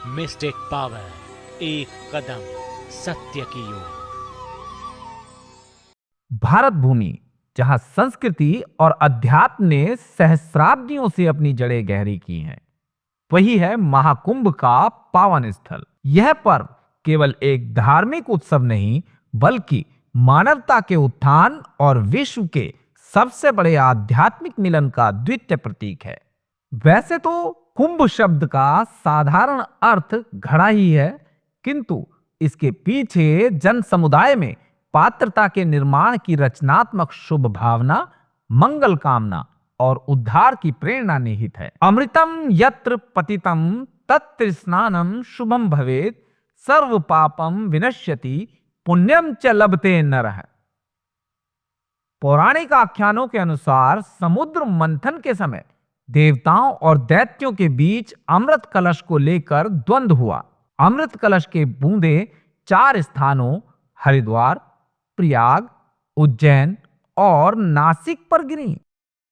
Mistake power, एक कदम सत्य की ओर। भारत भूमि, जहां संस्कृति और अध्यात्म ने सहस्राब्दियों से अपनी जड़ें गहरी की हैं, वही है महाकुंभ का पावन स्थल। यह पर्व केवल एक धार्मिक उत्सव नहीं, बल्कि मानवता के उत्थान और विश्व के सबसे बड़े आध्यात्मिक मिलन का द्वितीय प्रतीक है। वैसे तो कुंभ शब्द का साधारण अर्थ घड़ा ही है, किंतु इसके पीछे जन समुदाय में पात्रता के निर्माण की रचनात्मक शुभ भावना, मंगल कामना और उद्धार की प्रेरणा निहित है। अमृतम यत्र पतितम तत्र स्नानम शुभम भवेत्, सर्व पापम विनश्यति पुण्यम च लभते नरः। पौराणिक आख्यानों के अनुसार समुद्र मंथन के समय देवताओं और दैत्यों के बीच अमृत कलश को लेकर द्वंद्व हुआ। अमृत कलश के बूंदे 4 स्थानों हरिद्वार, प्रयाग, उज्जैन और नासिक पर गिरी।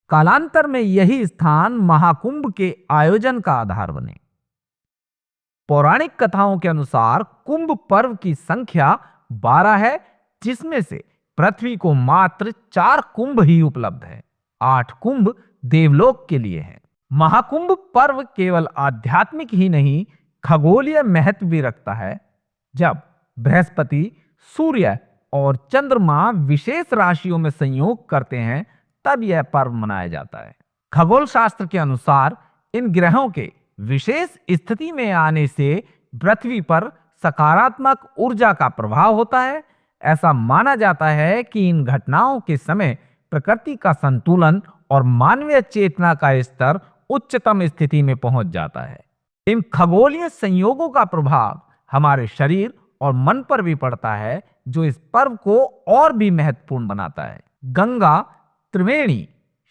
कालांतर में यही स्थान महाकुंभ के आयोजन का आधार बने। पौराणिक कथाओं के अनुसार कुंभ पर्व की संख्या 12 है, जिसमें से पृथ्वी को मात्र 4 कुंभ ही उपलब्ध है। 8 कुंभ देवलोक के लिए हैं। महाकुंभ पर्व केवल आध्यात्मिक ही नहीं, खगोलीय महत्व भी रखता है। जब बृहस्पति, सूर्य और चंद्रमा विशेष राशियों में संयोग करते हैं, तब यह पर्व मनाया जाता है। खगोल शास्त्र के अनुसार इन ग्रहों के विशेष स्थिति में आने से पृथ्वी पर सकारात्मक ऊर्जा का प्रभाव होता है। ऐसा माना जाता है कि इन घटनाओं के समय प्रकृति का संतुलन और मानवीय चेतना का स्तर उच्चतम स्थिति में पहुंच जाता है। इन खगोलीय संयोगों का प्रभाव हमारे शरीर और मन पर भी पड़ता है, जो इस पर्व को और भी महत्वपूर्ण बनाता है। गंगा, त्रिवेणी,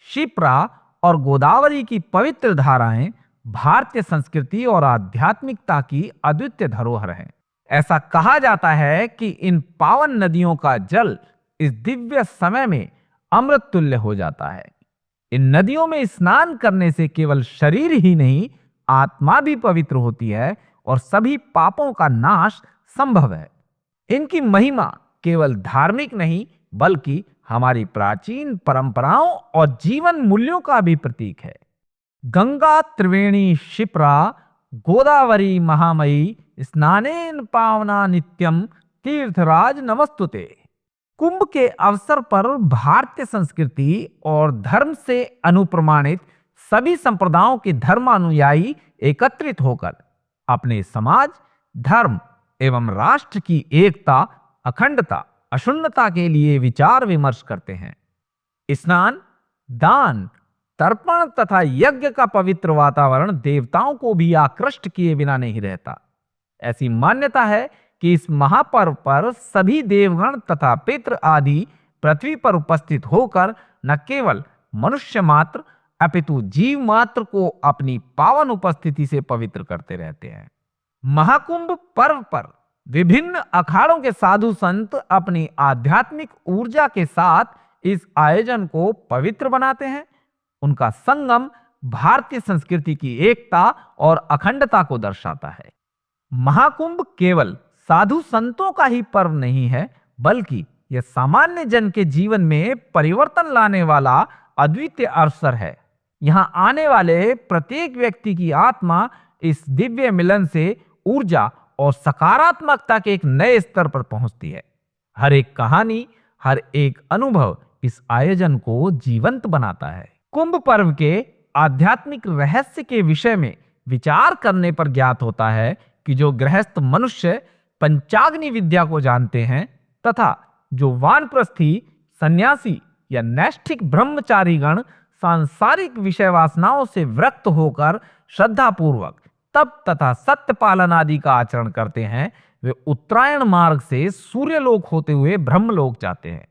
क्षिप्रा और गोदावरी की पवित्र धाराएं भारतीय संस्कृति और आध्यात्मिकता की अद्वितीय धरोहर हैं। ऐसा कहा जाता है कि इन पावन नदियों का जल इस दिव्य समय में अमृत तुल्य हो जाता है। इन नदियों में स्नान करने से केवल शरीर ही नहीं, आत्मा भी पवित्र होती है और सभी पापों का नाश संभव है। इनकी महिमा केवल धार्मिक नहीं, बल्कि हमारी प्राचीन परंपराओं और जीवन मूल्यों का भी प्रतीक है। गंगा, त्रिवेणी, क्षिप्रा, गोदावरी महामयी स्नानेन पावना नित्यम तीर्थराज नमस्तुते। कुंभ के अवसर पर भारतीय संस्कृति और धर्म से अनुप्रमाणित सभी संप्रदायों के धर्मानुयायी एकत्रित होकर अपने समाज, धर्म एवं राष्ट्र की एकता, अखंडता, अशुन्नता के लिए विचार विमर्श करते हैं। स्नान, दान, तर्पण तथा यज्ञ का पवित्र वातावरण देवताओं को भी आकृष्ट किए बिना नहीं रहता। ऐसी मान्यता है कि इस महापर्व पर सभी देवगण तथा पितृ आदि पृथ्वी पर उपस्थित होकर न केवल मनुष्य मात्र अपितु जीव मात्र को अपनी पावन उपस्थिति से पवित्र करते रहते हैं। महाकुंभ पर्व पर विभिन्न अखाड़ों के साधु संत अपनी आध्यात्मिक ऊर्जा के साथ इस आयोजन को पवित्र बनाते हैं। उनका संगम भारतीय संस्कृति की एकता और अखंडता को दर्शाता है। महाकुंभ केवल साधु संतों का ही पर्व नहीं है, बल्कि यह सामान्य जन के जीवन में परिवर्तन लाने वाला अद्वितीय अवसर है। यहां आने वाले प्रत्येक व्यक्ति की आत्मा इस दिव्य मिलन से ऊर्जा और सकारात्मकता के एक नए स्तर पर पहुंचती है। हर एक कहानी, हर एक अनुभव इस आयोजन को जीवंत बनाता है। कुंभ पर्व के आध्यात्मिक रहस्य के विषय में विचार करने पर ज्ञात होता है कि जो गृहस्थ मनुष्य पंचाग्नि विद्या को जानते हैं तथा जो वानप्रस्थी, सन्यासी या नैष्ठिक ब्रह्मचारी गण सांसारिक विषय वासनाओं से विरक्त होकर श्रद्धापूर्वक तप तथा सत्य पालन आदि का आचरण करते हैं, वे उत्तरायण मार्ग से सूर्यलोक होते हुए ब्रह्मलोक जाते हैं।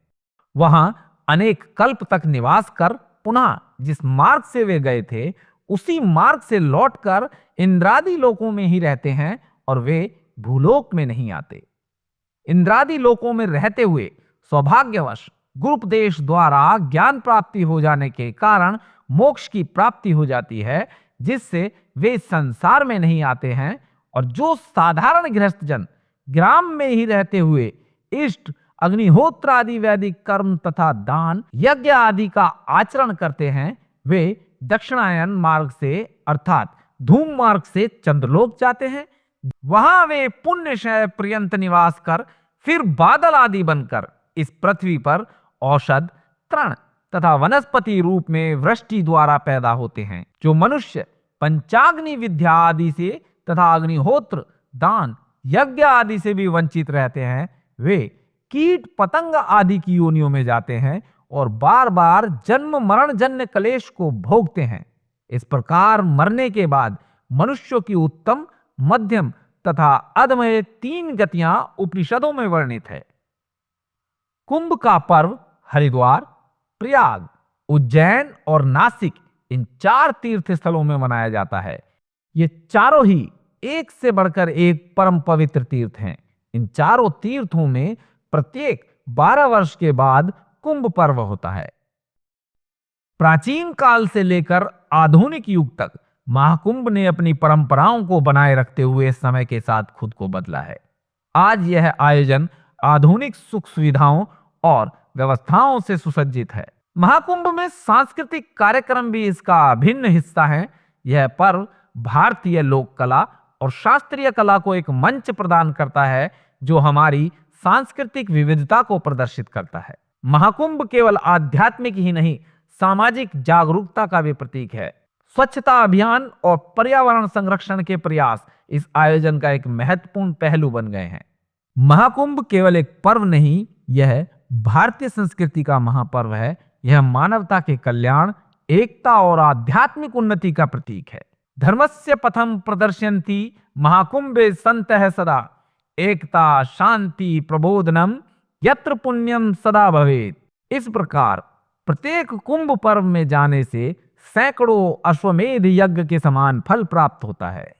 वहां अनेक कल्प तक निवास कर पुनः जिस मार्ग से वे गए थे, उसी मार्ग से लौटकर इंद्रादि लोकों में ही रहते हैं और वे भूलोक में नहीं आते। इंद्रादि लोकों में रहते हुए सौभाग्यवश गुरुपदेश द्वारा ज्ञान प्राप्ति हो जाने के कारण मोक्ष की प्राप्ति हो जाती है, जिससे वे संसार में नहीं आते हैं और जो साधारण गृहस्थ जन ग्राम में ही रहते हुए इष्ट, अग्निहोत्र आदि वैदिक कर्म तथा दान, यज्ञ आदि का आचरण करते हैं, वे दक्षिणायन मार्ग से अर्थात धूम मार्ग से चंद्रलोक जाते हैं। वहां वे पुण्यशय पर्यंत निवास कर फिर बादल आदि बनकर इस पृथ्वी पर औषध, तृण तथा वनस्पति रूप में वृष्टि द्वारा पैदा होते हैं। जो मनुष्य पंचाग्नि विद्या आदि से तथा अग्निहोत्र, दान, यज्ञ आदि से भी वंचित रहते हैं, वे कीट पतंग आदि की योनियों में जाते हैं और बार बार जन्म मरण जन्य क्लेश को भोगते हैं। इस प्रकार मरने के बाद मनुष्यों की उत्तम, मध्यम तथा अधमय 3 गतियां उपनिषदों में वर्णित है। कुंभ का पर्व हरिद्वार, प्रयाग, उज्जैन और नासिक इन 4 तीर्थ स्थलों में मनाया जाता है। ये चारों ही एक से बढ़कर एक परम पवित्र तीर्थ हैं। इन चारों तीर्थों में प्रत्येक 12 वर्ष के बाद कुंभ पर्व होता है। प्राचीन काल से लेकर आधुनिक युग तक महाकुंभ ने अपनी परंपराओं को बनाए रखते हुए समय के साथ खुद को बदला है। आज यह आयोजन आधुनिक सुख सुविधाओं और व्यवस्थाओं से सुसज्जित है। महाकुंभ में सांस्कृतिक कार्यक्रम भी इसका अभिन्न हिस्सा है। यह पर्व भारतीय लोक कला और शास्त्रीय कला को एक मंच प्रदान करता है, जो हमारी सांस्कृतिक विविधता को प्रदर्शित करता है। महाकुंभ केवल आध्यात्मिक ही नहीं, सामाजिक जागरूकता का भी प्रतीक है। स्वच्छता अभियान और पर्यावरण संरक्षण के प्रयास इस आयोजन का एक महत्वपूर्ण पहलू बन गए हैं। महाकुंभ केवल एक पर्व नहीं, यह भारतीय संस्कृति का महापर्व है। यह मानवता के कल्याण, एकता और आध्यात्मिक उन्नति का प्रतीक है। धर्मस्य पथम प्रदर्शयन्ति महाकुंभे सन्तः सदा, एकता शांति प्रबोधनम यत्र पुण्यम सदा भवेत्। इस प्रकार प्रत्येक कुंभ पर्व में जाने से सैकड़ों अश्वमेध यज्ञ के समान फल प्राप्त होता है।